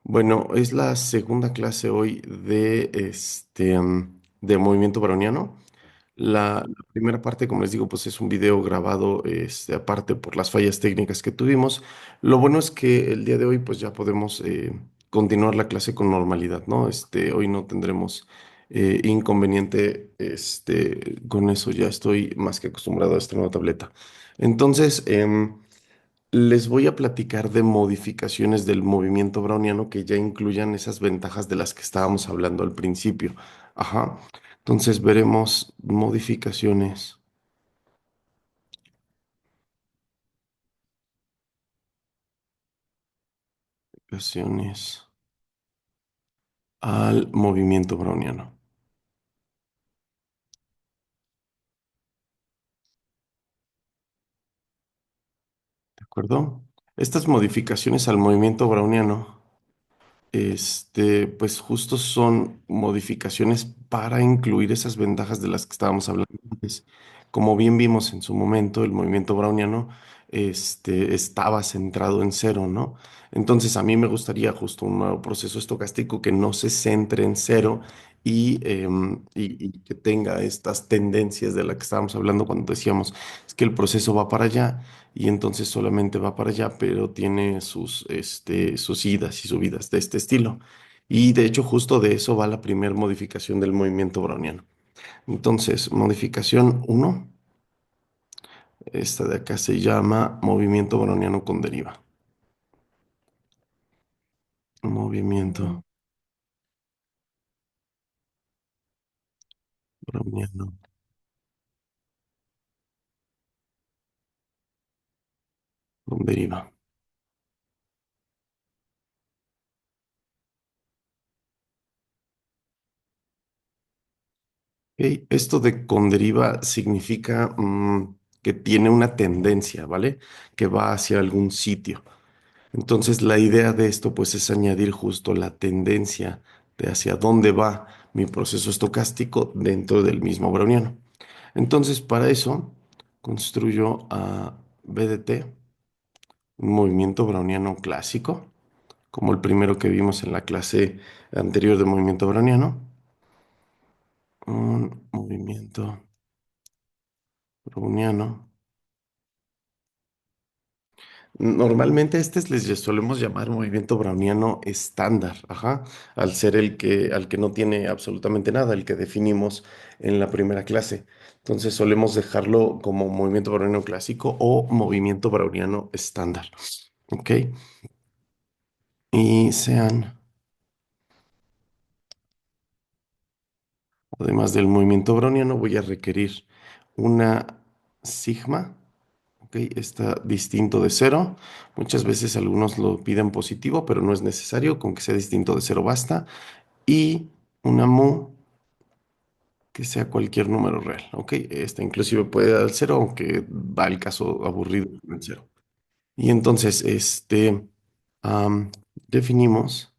Bueno, es la segunda clase hoy de de movimiento browniano. La primera parte, como les digo, pues es un video grabado aparte por las fallas técnicas que tuvimos. Lo bueno es que el día de hoy pues ya podemos continuar la clase con normalidad, ¿no? Hoy no tendremos inconveniente con eso. Ya estoy más que acostumbrado a esta nueva tableta. Entonces, les voy a platicar de modificaciones del movimiento browniano que ya incluyan esas ventajas de las que estábamos hablando al principio. Ajá. Entonces veremos modificaciones al movimiento browniano. ¿De acuerdo? Estas modificaciones al movimiento browniano pues justo son modificaciones para incluir esas ventajas de las que estábamos hablando antes. Como bien vimos en su momento, el movimiento browniano, estaba centrado en cero, ¿no? Entonces a mí me gustaría justo un nuevo proceso estocástico que no se centre en cero y que tenga estas tendencias de las que estábamos hablando cuando decíamos, es que el proceso va para allá y entonces solamente va para allá, pero tiene sus idas y subidas de este estilo. Y de hecho, justo de eso va la primera modificación del movimiento browniano. Entonces, modificación uno, esta de acá se llama movimiento browniano con deriva. Movimiento browniano con deriva. Ok, esto de con deriva significa que tiene una tendencia, ¿vale? Que va hacia algún sitio. Entonces, la idea de esto, pues, es añadir justo la tendencia de hacia dónde va mi proceso estocástico dentro del mismo browniano. Entonces, para eso, construyo a BDT, un movimiento browniano clásico, como el primero que vimos en la clase anterior de movimiento browniano. Un movimiento browniano. Normalmente les solemos llamar movimiento browniano estándar, ajá, al ser al que no tiene absolutamente nada, el que definimos en la primera clase. Entonces solemos dejarlo como movimiento browniano clásico o movimiento browniano estándar, ¿ok? Y además del movimiento browniano, voy a requerir una sigma. Ok, está distinto de cero. Muchas veces algunos lo piden positivo, pero no es necesario. Con que sea distinto de cero basta. Y una mu que sea cualquier número real. Ok, esta inclusive puede dar el cero, aunque va el caso aburrido con el cero. Y entonces, am, definimos,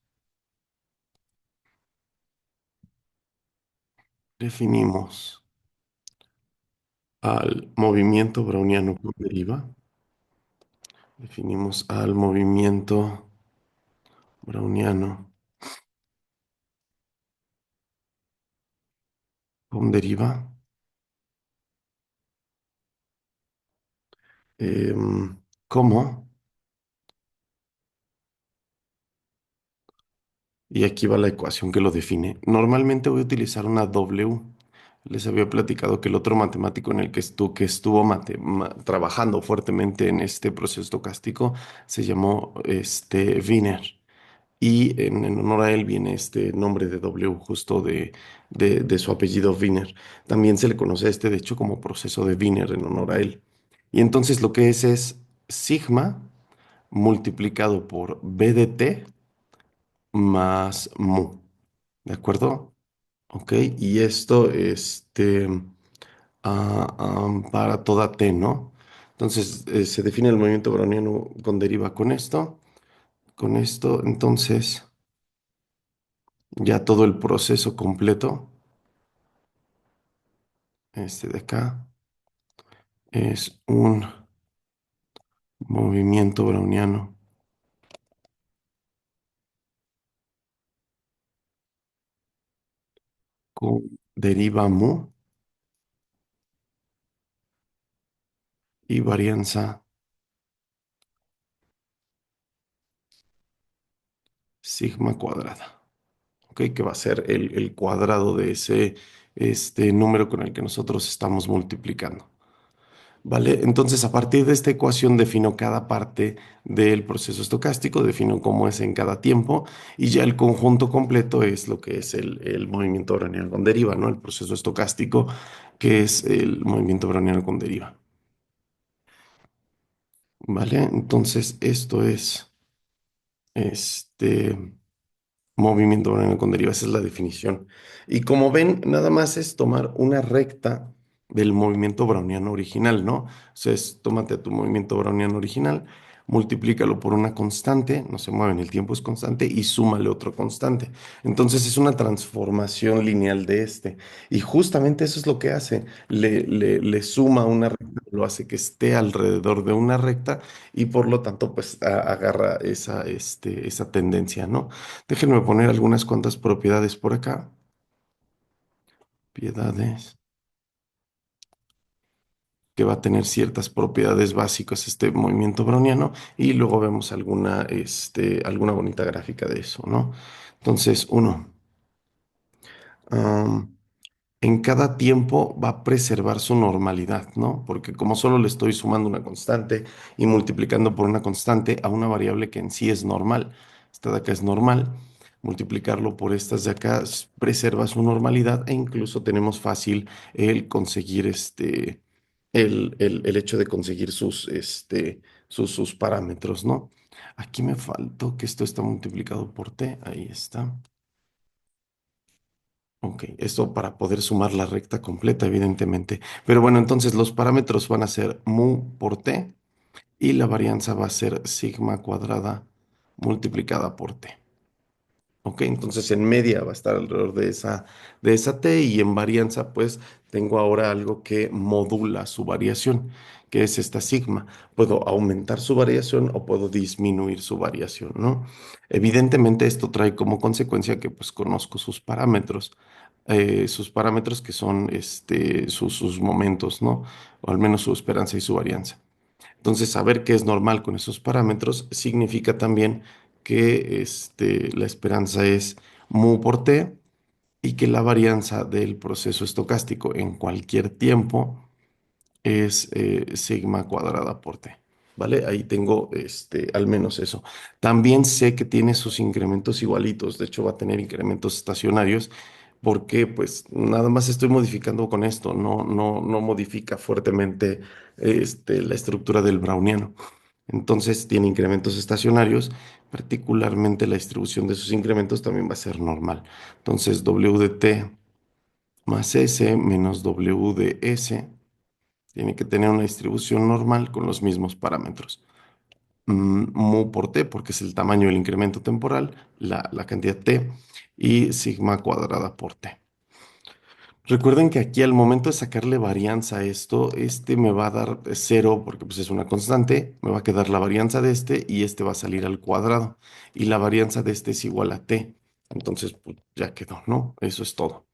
definimos al movimiento browniano con deriva. Definimos al movimiento browniano con deriva. ¿Cómo? Y aquí va la ecuación que lo define. Normalmente voy a utilizar una W. Les había platicado que el otro matemático en el que estuvo trabajando fuertemente en este proceso estocástico se llamó Wiener. Y en honor a él viene este nombre de W, justo de su apellido Wiener. También se le conoce a de hecho, como proceso de Wiener en honor a él. Y entonces lo que es sigma multiplicado por B de t más mu. ¿De acuerdo? Ok, y esto, para toda t, ¿no? Entonces, se define el movimiento browniano con deriva con esto, entonces, ya todo el proceso completo, este de acá, es un movimiento browniano con deriva mu y varianza sigma cuadrada. ¿Ok? Que va a ser el cuadrado de ese número con el que nosotros estamos multiplicando. ¿Vale? Entonces, a partir de esta ecuación defino cada parte del proceso estocástico, defino cómo es en cada tiempo y ya el conjunto completo es lo que es el movimiento browniano con deriva, ¿no? El proceso estocástico, que es el movimiento browniano con deriva. ¿Vale? Entonces, esto es este movimiento browniano con deriva, esa es la definición. Y como ven, nada más es tomar una recta del movimiento browniano original, ¿no? O sea, tómate tu movimiento browniano original, multiplícalo por una constante, no se mueve en el tiempo, es constante, y súmale otro constante. Entonces es una transformación lineal de este. Y justamente eso es lo que hace. Le suma una recta, lo hace que esté alrededor de una recta y por lo tanto, pues agarra esa tendencia, ¿no? Déjenme poner algunas cuantas propiedades por acá. Propiedades que va a tener ciertas propiedades básicas este movimiento browniano y luego vemos alguna bonita gráfica de eso, ¿no? Entonces, uno, en cada tiempo va a preservar su normalidad, ¿no? Porque como solo le estoy sumando una constante y multiplicando por una constante a una variable que en sí es normal, esta de acá es normal, multiplicarlo por estas de acá preserva su normalidad e incluso tenemos fácil el conseguir el hecho de conseguir sus parámetros, ¿no? Aquí me faltó que esto está multiplicado por t, ahí está. Ok, esto para poder sumar la recta completa, evidentemente. Pero bueno, entonces los parámetros van a ser mu por t y la varianza va a ser sigma cuadrada multiplicada por t. Ok, entonces en media va a estar alrededor de esa t y en varianza pues tengo ahora algo que modula su variación, que es esta sigma. Puedo aumentar su variación o puedo disminuir su variación, ¿no? Evidentemente esto trae como consecuencia que pues conozco sus parámetros que son sus momentos, ¿no? O al menos su esperanza y su varianza. Entonces, saber qué es normal con esos parámetros significa también que la esperanza es mu por t y que la varianza del proceso estocástico en cualquier tiempo es sigma cuadrada por t. ¿Vale? Ahí tengo al menos eso. También sé que tiene sus incrementos igualitos, de hecho va a tener incrementos estacionarios porque pues nada más estoy modificando con esto, no modifica fuertemente la estructura del browniano. Entonces tiene incrementos estacionarios, particularmente la distribución de sus incrementos también va a ser normal. Entonces W de t más S menos W de S tiene que tener una distribución normal con los mismos parámetros. Mu por t, porque es el tamaño del incremento temporal, la cantidad t, y sigma cuadrada por t. Recuerden que aquí al momento de sacarle varianza a esto, este me va a dar cero porque pues es una constante, me va a quedar la varianza de este y este va a salir al cuadrado y la varianza de este es igual a t. Entonces pues, ya quedó, ¿no? Eso es todo.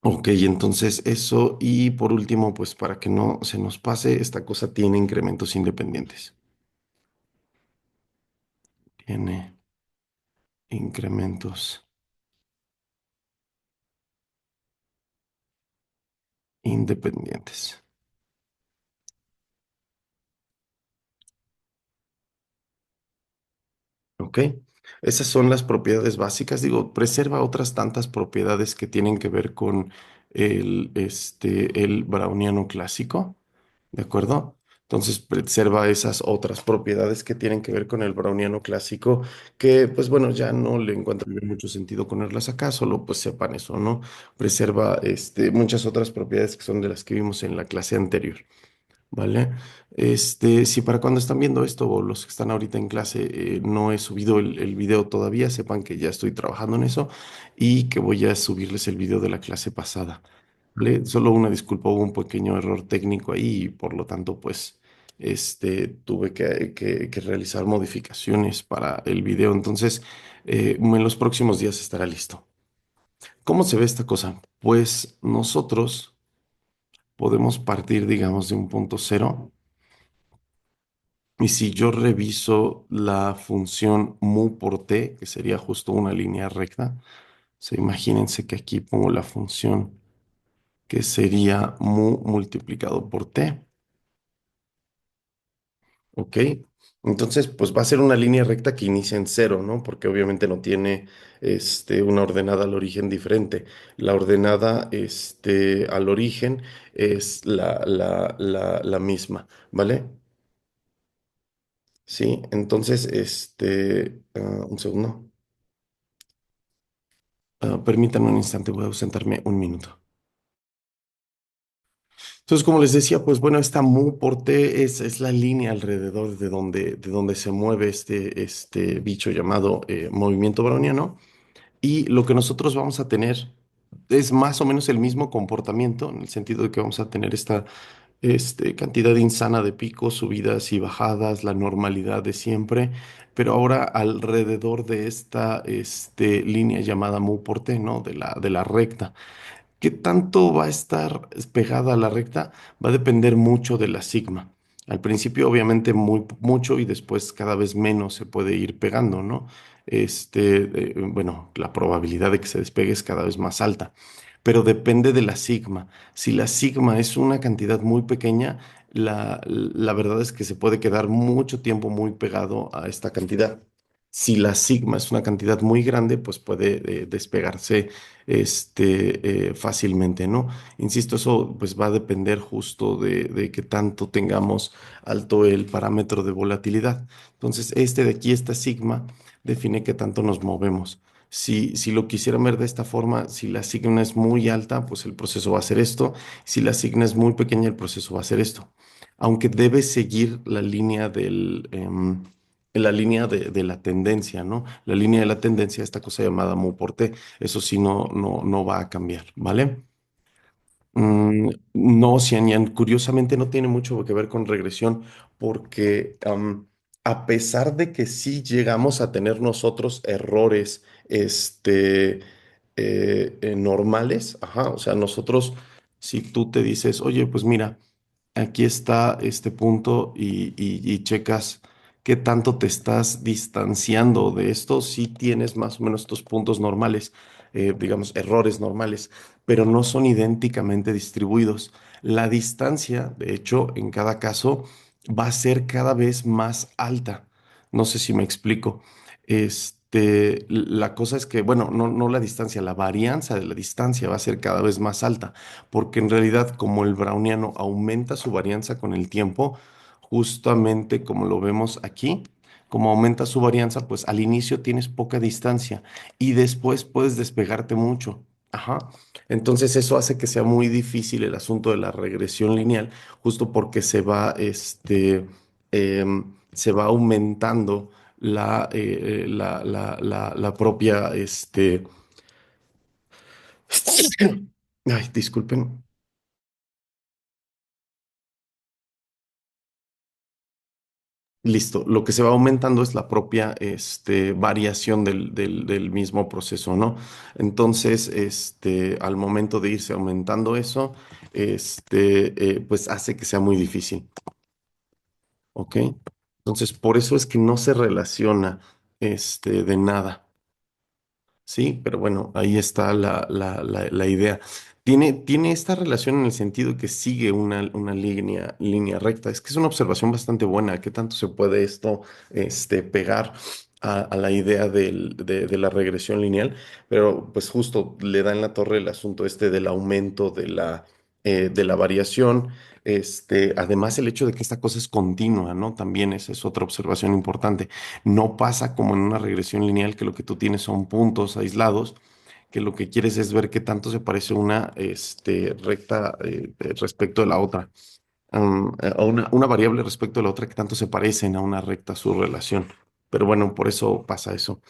Ok, entonces eso y por último, pues para que no se nos pase, esta cosa tiene incrementos independientes. Tiene incrementos independientes. ¿Ok? Esas son las propiedades básicas. Digo, preserva otras tantas propiedades que tienen que ver con el browniano clásico, ¿de acuerdo? Entonces preserva esas otras propiedades que tienen que ver con el browniano clásico, que pues bueno, ya no le encuentro yo mucho sentido ponerlas acá, solo pues sepan eso, ¿no? Preserva muchas otras propiedades que son de las que vimos en la clase anterior. ¿Vale? Si para cuando están viendo esto o los que están ahorita en clase no he subido el video todavía, sepan que ya estoy trabajando en eso y que voy a subirles el video de la clase pasada. ¿Vale? Solo una disculpa, hubo un pequeño error técnico ahí y por lo tanto, pues, tuve que realizar modificaciones para el video. Entonces, en los próximos días estará listo. ¿Cómo se ve esta cosa? Pues nosotros podemos partir, digamos, de un punto cero. Y si yo reviso la función mu por t, que sería justo una línea recta, imagínense que aquí pongo la función que sería mu multiplicado por t, ¿ok? Entonces, pues va a ser una línea recta que inicia en cero, ¿no? Porque obviamente no tiene una ordenada al origen diferente. La ordenada al origen es la misma, ¿vale? Sí, entonces, un segundo. Permítanme un instante, voy a ausentarme un minuto. Entonces, como les decía, pues bueno, esta mu por t es la línea alrededor de donde se mueve este bicho llamado movimiento browniano. Y lo que nosotros vamos a tener es más o menos el mismo comportamiento, en el sentido de que vamos a tener esta cantidad insana de picos, subidas y bajadas, la normalidad de siempre, pero ahora alrededor de esta línea llamada mu por t, ¿no? De la recta. ¿Qué tanto va a estar pegada a la recta? Va a depender mucho de la sigma. Al principio, obviamente, mucho y después cada vez menos se puede ir pegando, ¿no? Bueno, la probabilidad de que se despegue es cada vez más alta, pero depende de la sigma. Si la sigma es una cantidad muy pequeña, la verdad es que se puede quedar mucho tiempo muy pegado a esta cantidad. Si la sigma es una cantidad muy grande, pues puede despegarse fácilmente, ¿no? Insisto, eso pues va a depender justo de qué tanto tengamos alto el parámetro de volatilidad. Entonces, este de aquí, esta sigma, define qué tanto nos movemos. Si lo quisieran ver de esta forma, si la sigma es muy alta, pues el proceso va a hacer esto. Si la sigma es muy pequeña, el proceso va a hacer esto. Aunque debe seguir la línea de la tendencia, ¿no? La línea de la tendencia, esta cosa llamada mu por t, eso sí no va a cambiar, ¿vale? No, Cianian, curiosamente no tiene mucho que ver con regresión, porque a pesar de que sí llegamos a tener nosotros errores normales, ajá, o sea, nosotros, si tú te dices, oye, pues mira, aquí está este punto y checas qué tanto te estás distanciando de esto, si tienes más o menos estos puntos normales, digamos, errores normales, pero no son idénticamente distribuidos. La distancia, de hecho, en cada caso va a ser cada vez más alta. No sé si me explico. La cosa es que, bueno, no la distancia, la varianza de la distancia va a ser cada vez más alta, porque en realidad como el browniano aumenta su varianza con el tiempo, justamente como lo vemos aquí, como aumenta su varianza, pues al inicio tienes poca distancia y después puedes despegarte mucho. Ajá. Entonces eso hace que sea muy difícil el asunto de la regresión lineal, justo porque se va aumentando la propia, ay, disculpen. Listo. Lo que se va aumentando es la propia variación del mismo proceso, ¿no? Entonces, al momento de irse aumentando eso, pues hace que sea muy difícil, ¿ok? Entonces, por eso es que no se relaciona de nada. Sí, pero bueno, ahí está la idea. Tiene esta relación en el sentido que sigue una línea recta. Es que es una observación bastante buena. ¿Qué tanto se puede esto pegar a la idea de la regresión lineal? Pero pues justo le da en la torre el asunto del aumento de la variación. Además, el hecho de que esta cosa es continua, ¿no? También esa es otra observación importante. No pasa como en una regresión lineal que lo que tú tienes son puntos aislados, que lo que quieres es ver qué tanto se parece una recta respecto de la otra, a una variable respecto de la otra, que tanto se parecen a una recta su relación. Pero bueno, por eso pasa eso.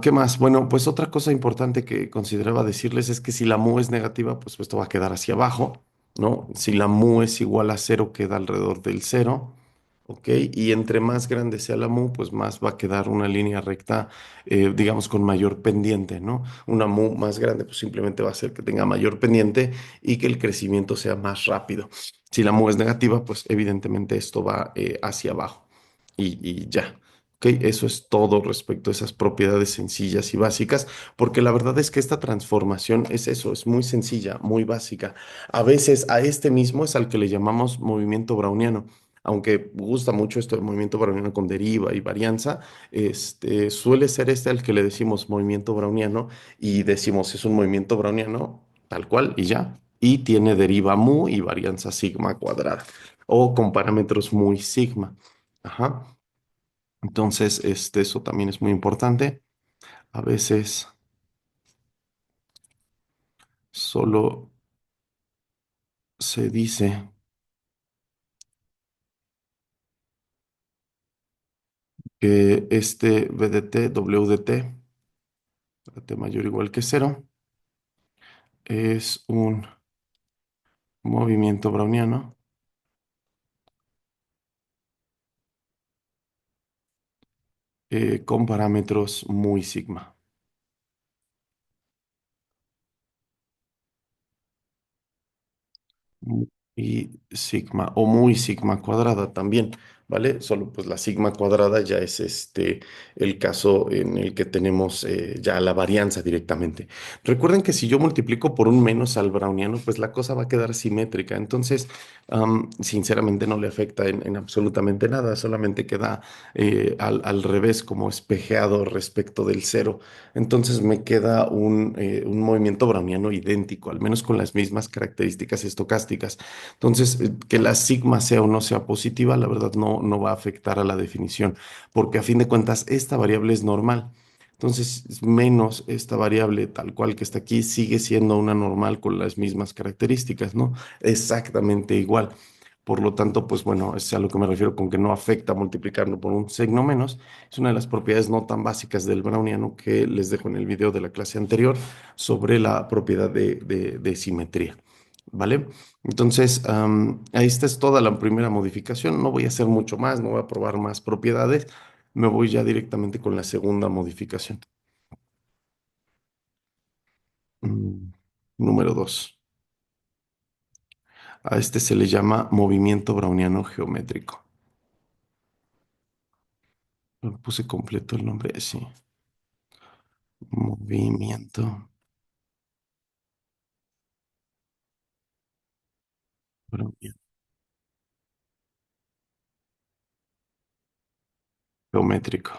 ¿Qué más? Bueno, pues otra cosa importante que consideraba decirles es que si la mu es negativa, pues esto va a quedar hacia abajo, ¿no? Si la mu es igual a cero, queda alrededor del cero. ¿ok? Y entre más grande sea la mu, pues más va a quedar una línea recta, digamos, con mayor pendiente, ¿no? Una mu más grande, pues simplemente va a hacer que tenga mayor pendiente y que el crecimiento sea más rápido. Si la mu es negativa, pues evidentemente esto va hacia abajo y ya. ¿Ok? Eso es todo respecto a esas propiedades sencillas y básicas, porque la verdad es que esta transformación es eso, es muy sencilla, muy básica. A veces a este mismo es al que le llamamos movimiento browniano, aunque gusta mucho esto del movimiento browniano con deriva y varianza, suele ser este al que le decimos movimiento browniano y decimos es un movimiento browniano tal cual y ya. Y tiene deriva mu y varianza sigma cuadrada o con parámetros muy sigma. Ajá. Entonces, eso también es muy importante. A veces solo se dice que este VDT, WDT, T mayor o igual que cero, es un movimiento browniano con parámetros muy sigma. Y sigma, o muy sigma cuadrada también, ¿vale? Solo pues la sigma cuadrada ya es el caso en el que tenemos ya la varianza directamente. Recuerden que si yo multiplico por un menos al browniano, pues la cosa va a quedar simétrica. Entonces, sinceramente no le afecta en absolutamente nada, solamente queda al revés, como espejeado respecto del cero. Entonces me queda un movimiento browniano idéntico, al menos con las mismas características estocásticas. Entonces, que la sigma sea o no sea positiva, la verdad no va a afectar a la definición, porque a fin de cuentas esta variable es normal. Entonces, menos esta variable tal cual que está aquí sigue siendo una normal con las mismas características, ¿no? Exactamente igual. Por lo tanto, pues bueno, es a lo que me refiero con que no afecta multiplicarlo por un signo menos. Es una de las propiedades no tan básicas del browniano que les dejo en el video de la clase anterior sobre la propiedad de simetría. ¿Vale? Entonces, ahí está es toda la primera modificación. No voy a hacer mucho más, no voy a probar más propiedades. Me voy ya directamente con la segunda modificación. Mm, Número 2. A este se le llama movimiento browniano geométrico. Lo puse completo el nombre, sí. Movimiento browniano geométrico.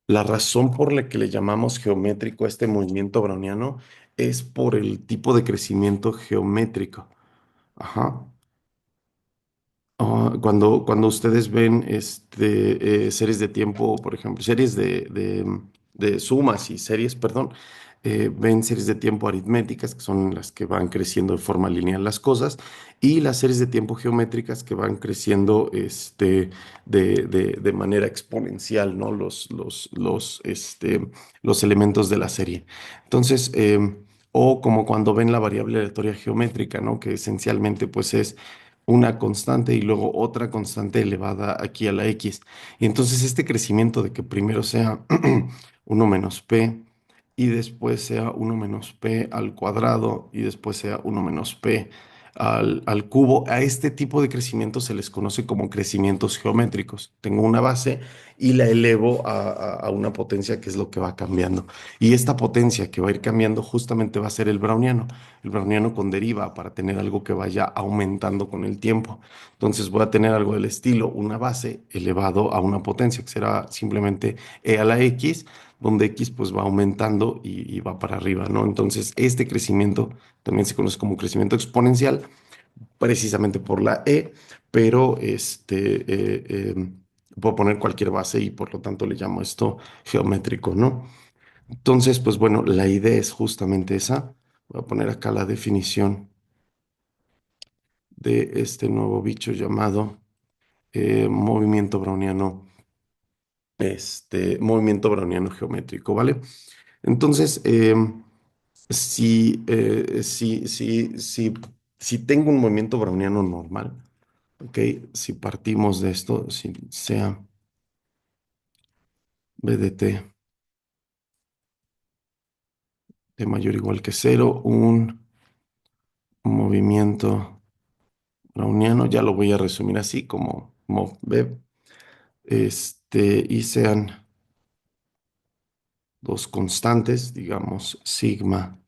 La razón por la que le llamamos geométrico a este movimiento browniano es por el tipo de crecimiento geométrico. Ajá. Cuando ustedes ven series de tiempo, por ejemplo, series de sumas y series, perdón, ven series de tiempo aritméticas, que son las que van creciendo de forma lineal las cosas, y las series de tiempo geométricas que van creciendo de manera exponencial, ¿no? Los elementos de la serie. Entonces, o como cuando ven la variable aleatoria geométrica, ¿no? Que esencialmente pues es una constante y luego otra constante elevada aquí a la x. Y entonces este crecimiento de que primero sea uno menos p y después sea uno menos p al cuadrado y después sea uno menos p al cubo, a este tipo de crecimiento se les conoce como crecimientos geométricos. Tengo una base y la elevo a una potencia que es lo que va cambiando. Y esta potencia que va a ir cambiando justamente va a ser el browniano con deriva para tener algo que vaya aumentando con el tiempo. Entonces voy a tener algo del estilo, una base elevado a una potencia que será simplemente e a la x, donde x pues va aumentando y va para arriba, ¿no? Entonces este crecimiento también se conoce como crecimiento exponencial, precisamente por la e, pero puedo poner cualquier base y por lo tanto le llamo esto geométrico, ¿no? Entonces, pues bueno, la idea es justamente esa. Voy a poner acá la definición de este nuevo bicho llamado movimiento browniano, movimiento browniano geométrico, ¿vale? Entonces, Si tengo un movimiento browniano normal, ¿ok? Si partimos de esto, si sea BDT de mayor o igual que cero, un movimiento browniano, ya lo voy a resumir así como MovB, y sean dos constantes, digamos, sigma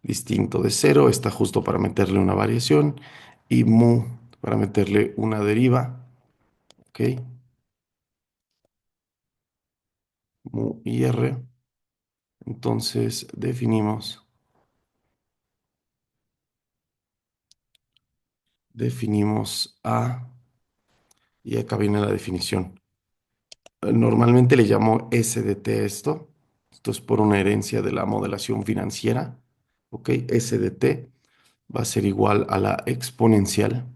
distinto de cero, está justo para meterle una variación, y mu para meterle una deriva, ¿ok? Mu y r. Entonces definimos A, y acá viene la definición. Normalmente le llamo SDT a esto. Esto es por una herencia de la modelación financiera. ¿Ok? SDT va a ser igual a la exponencial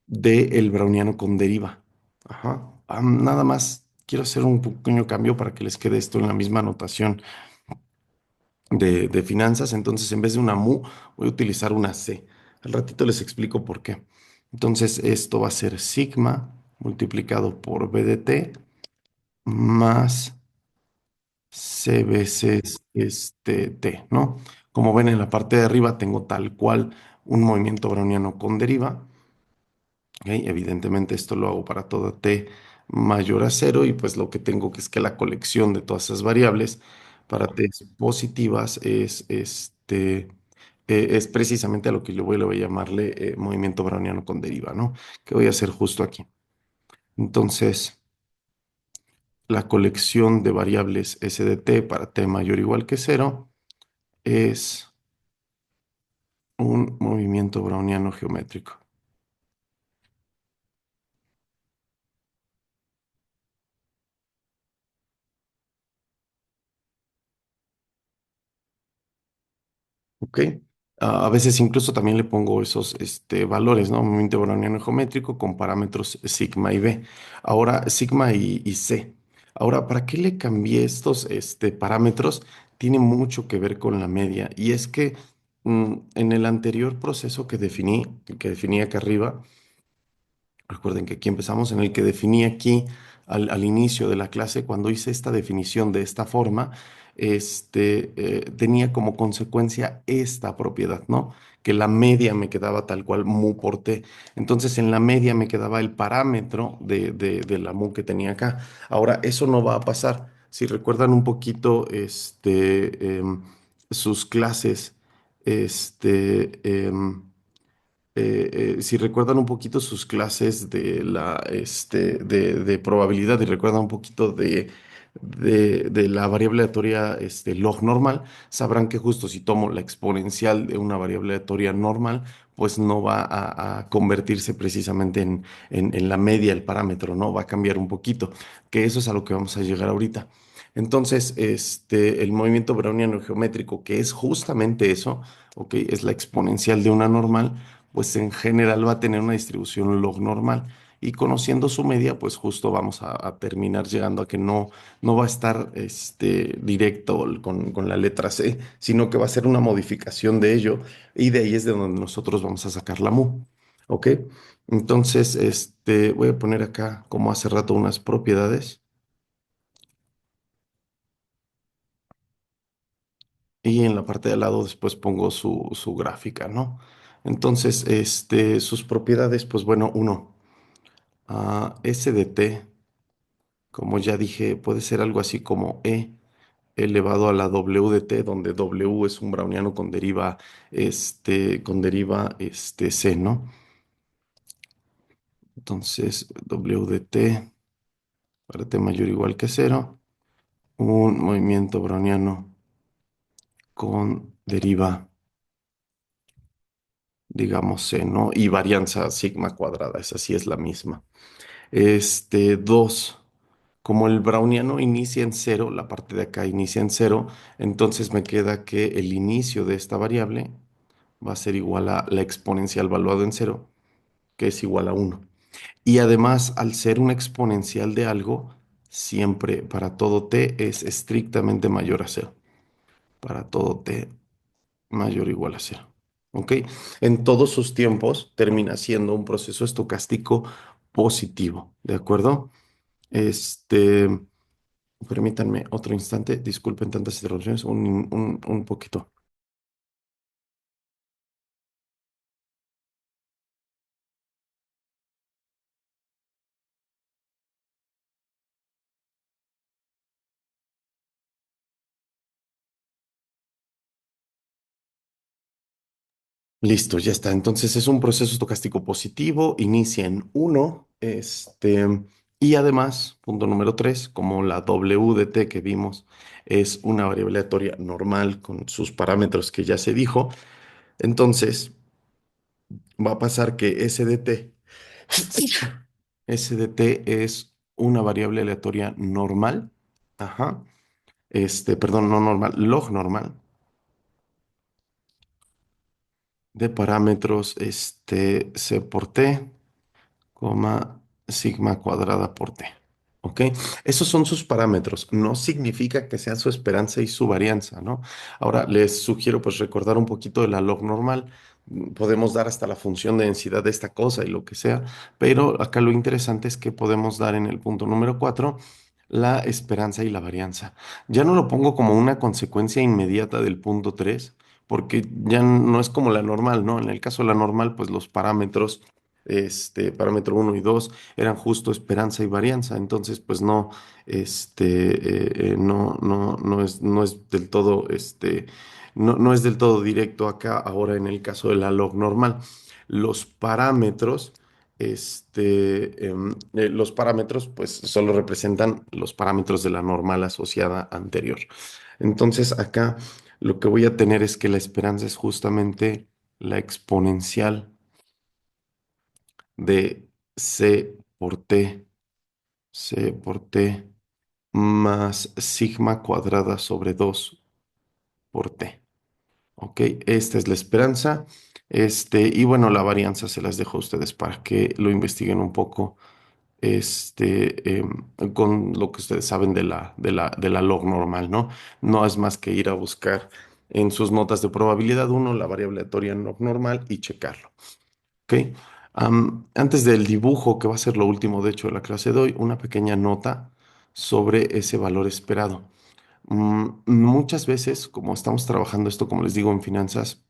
del browniano con deriva. Ajá. Nada más quiero hacer un pequeño cambio para que les quede esto en la misma notación de finanzas. Entonces, en vez de una mu, voy a utilizar una c. Al ratito les explico por qué. Entonces, esto va a ser sigma multiplicado por BDT más C veces T, ¿no? Como ven en la parte de arriba tengo tal cual un movimiento browniano con deriva. ¿Ok? Evidentemente esto lo hago para toda T mayor a cero, y pues lo que tengo que es que la colección de todas esas variables para T positivas es precisamente a lo que yo voy a llamarle movimiento browniano con deriva, ¿no? Que voy a hacer justo aquí. Entonces, la colección de variables S de T para T mayor o igual que cero es un movimiento browniano geométrico. ¿Ok? A veces incluso también le pongo esos valores, ¿no? Movimiento browniano geométrico con parámetros sigma y b. Ahora, sigma y c. Ahora, ¿para qué le cambié estos parámetros? Tiene mucho que ver con la media. Y es que en el anterior proceso que definí acá arriba, recuerden que aquí empezamos en el que definí aquí al inicio de la clase. Cuando hice esta definición de esta forma, tenía como consecuencia esta propiedad, ¿no? Que la media me quedaba tal cual mu por t. Entonces en la media me quedaba el parámetro de la mu que tenía acá. Ahora, eso no va a pasar. Si recuerdan un poquito sus clases, este... si recuerdan un poquito sus clases de probabilidad, y recuerdan un poquito de la variable aleatoria log normal, sabrán que justo si tomo la exponencial de una variable aleatoria normal, pues no va a convertirse precisamente en la media el parámetro, ¿no? Va a cambiar un poquito, que eso es a lo que vamos a llegar ahorita. Entonces, el movimiento browniano geométrico, que es justamente eso, ¿ok? Es la exponencial de una normal, pues en general va a tener una distribución log normal. Y conociendo su media, pues justo vamos a terminar llegando a que no va a estar directo con la letra C, sino que va a ser una modificación de ello, y de ahí es de donde nosotros vamos a sacar la mu. ¿Ok? Entonces, voy a poner acá, como hace rato, unas propiedades, y en la parte de al lado después pongo su gráfica, ¿no? Entonces, sus propiedades, pues bueno, uno. S de t, como ya dije, puede ser algo así como E elevado a la W de t, donde W es un browniano con deriva C, ¿no? Entonces, W de t para t mayor o igual que cero, un movimiento browniano con deriva, digamos, C, ¿no? Y varianza sigma cuadrada, esa sí es la misma. Dos. Como el browniano inicia en cero, la parte de acá inicia en cero, entonces me queda que el inicio de esta variable va a ser igual a la exponencial valuado en cero, que es igual a uno. Y además, al ser una exponencial de algo, siempre para todo t es estrictamente mayor a cero. para todo t mayor o igual a cero. ¿Ok? En todos sus tiempos termina siendo un proceso estocástico positivo. ¿De acuerdo? Este, permítanme otro instante. Disculpen tantas interrupciones. Un poquito. Listo, ya está. Entonces es un proceso estocástico positivo, inicia en uno, y además, punto número 3, como la W de t que vimos es una variable aleatoria normal con sus parámetros que ya se dijo, entonces va a pasar que S de t, S de t es una variable aleatoria normal, ajá, perdón, no normal, log normal de parámetros, C por t coma sigma cuadrada por t. ¿Ok? Esos son sus parámetros. No significa que sea su esperanza y su varianza, ¿no? Ahora les sugiero pues recordar un poquito de la log normal. Podemos dar hasta la función de densidad de esta cosa y lo que sea, pero acá lo interesante es que podemos dar en el punto número 4 la esperanza y la varianza. Ya no lo pongo como una consecuencia inmediata del punto 3 porque ya no es como la normal, ¿no? En el caso de la normal, pues los parámetros parámetro uno y 2 eran justo esperanza y varianza, entonces pues no, no es del todo, no es del todo directo acá, ahora en el caso de la log normal. Los parámetros, los parámetros pues solo representan los parámetros de la normal asociada anterior. Entonces acá lo que voy a tener es que la esperanza es justamente la exponencial de C por T, C por T más sigma cuadrada sobre 2 por T. ¿Ok? Esta es la esperanza. Y bueno, la varianza se las dejo a ustedes para que lo investiguen un poco, con lo que ustedes saben de la log normal, ¿no? No es más que ir a buscar en sus notas de probabilidad uno la variable aleatoria log normal y checarlo. ¿Ok? Antes del dibujo, que va a ser lo último, de hecho, de la clase de hoy, una pequeña nota sobre ese valor esperado. Muchas veces, como estamos trabajando esto, como les digo, en finanzas,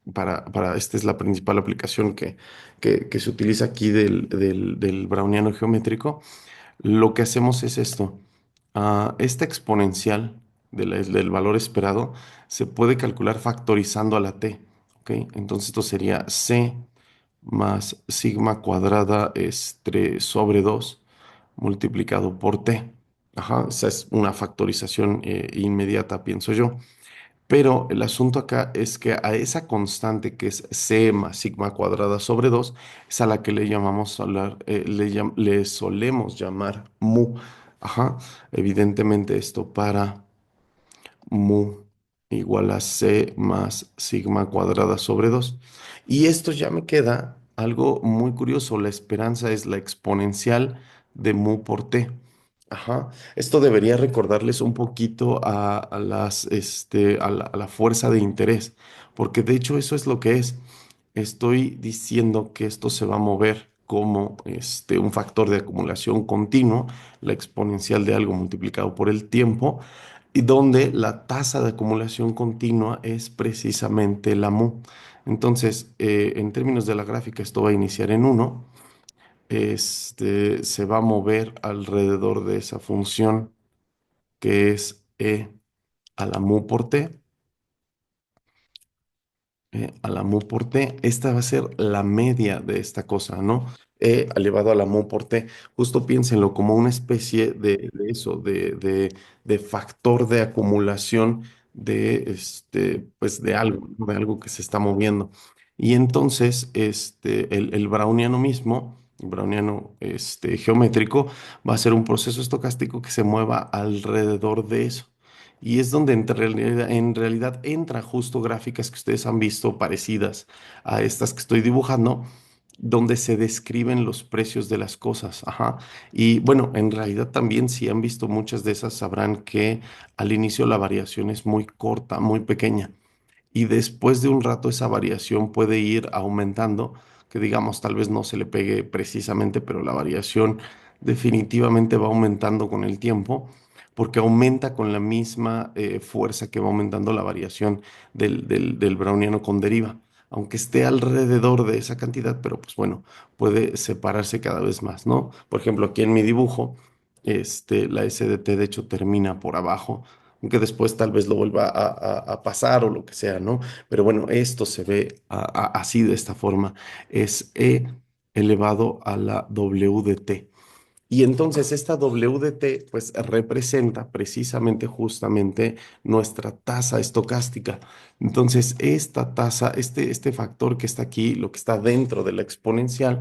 esta es la principal aplicación que se utiliza aquí del browniano geométrico, lo que hacemos es esto. Esta exponencial del valor esperado se puede calcular factorizando a la t. ¿Ok? Entonces esto sería c más sigma cuadrada sobre 2 multiplicado por t. Ajá, esa es una factorización inmediata, pienso yo. Pero el asunto acá es que a esa constante que es c más sigma cuadrada sobre 2 es a la que le llamamos le solemos llamar mu. Ajá, evidentemente esto para mu igual a c más sigma cuadrada sobre 2. Y esto ya me queda algo muy curioso. La esperanza es la exponencial de mu por t. Ajá. Esto debería recordarles un poquito a la fuerza de interés, porque de hecho eso es lo que es. Estoy diciendo que esto se va a mover como un factor de acumulación continuo, la exponencial de algo multiplicado por el tiempo, y donde la tasa de acumulación continua es precisamente la mu. Entonces, en términos de la gráfica, esto va a iniciar en uno, se va a mover alrededor de esa función que es e a la mu por t, a la mu por t. Esta va a ser la media de esta cosa, ¿no? E elevado a la mu por t. Justo piénsenlo como una especie de eso, de factor de acumulación pues de algo que se está moviendo. Y entonces, el browniano mismo, el browniano, geométrico, va a ser un proceso estocástico que se mueva alrededor de eso. Y es donde en realidad entra justo gráficas que ustedes han visto parecidas a estas que estoy dibujando, donde se describen los precios de las cosas. Ajá. Y bueno, en realidad también si han visto muchas de esas, sabrán que al inicio la variación es muy corta, muy pequeña y después de un rato esa variación puede ir aumentando, que digamos tal vez no se le pegue precisamente, pero la variación definitivamente va aumentando con el tiempo, porque aumenta con la misma fuerza que va aumentando la variación del browniano con deriva. Aunque esté alrededor de esa cantidad, pero pues bueno, puede separarse cada vez más, ¿no? Por ejemplo, aquí en mi dibujo, la SDT de hecho termina por abajo, aunque después tal vez lo vuelva a pasar o lo que sea, ¿no? Pero bueno, esto se ve así de esta forma, es E elevado a la W de T. Y entonces esta W de T pues representa precisamente justamente nuestra tasa estocástica. Entonces esta tasa, este factor que está aquí, lo que está dentro de la exponencial,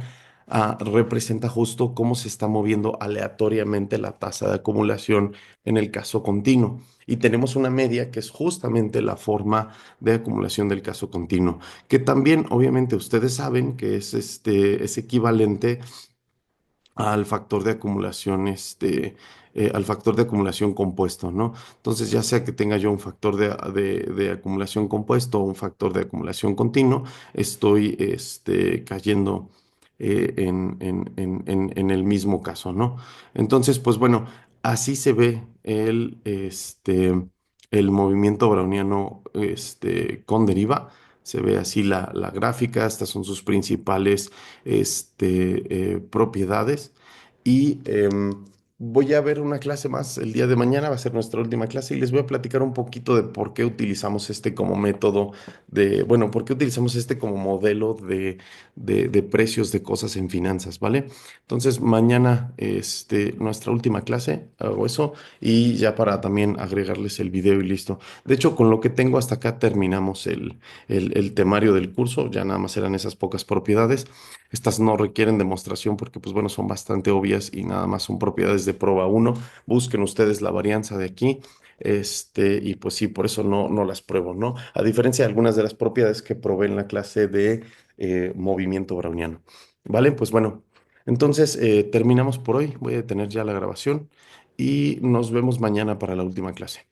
representa justo cómo se está moviendo aleatoriamente la tasa de acumulación en el caso continuo. Y tenemos una media que es justamente la forma de acumulación del caso continuo, que también obviamente ustedes saben que es equivalente al factor de acumulación, al factor de acumulación compuesto, ¿no? Entonces, ya sea que tenga yo un factor de acumulación compuesto o un factor de acumulación continuo, estoy, cayendo en el mismo caso, ¿no? Entonces, pues bueno, así se ve el movimiento browniano, con deriva. Se ve así la gráfica, estas son sus principales propiedades. Y voy a ver una clase más el día de mañana, va a ser nuestra última clase y les voy a platicar un poquito de por qué utilizamos este como método bueno, por qué utilizamos este como modelo de precios de cosas en finanzas, ¿vale? Entonces, mañana, nuestra última clase, hago eso y ya para también agregarles el video y listo. De hecho, con lo que tengo hasta acá terminamos el temario del curso, ya nada más eran esas pocas propiedades. Estas no requieren demostración porque, pues bueno, son bastante obvias y nada más son propiedades de prueba uno. Busquen ustedes la varianza de aquí. Y pues sí, por eso no las pruebo, ¿no? A diferencia de algunas de las propiedades que probé en la clase de movimiento browniano. ¿Vale? Pues bueno, entonces terminamos por hoy. Voy a detener ya la grabación y nos vemos mañana para la última clase.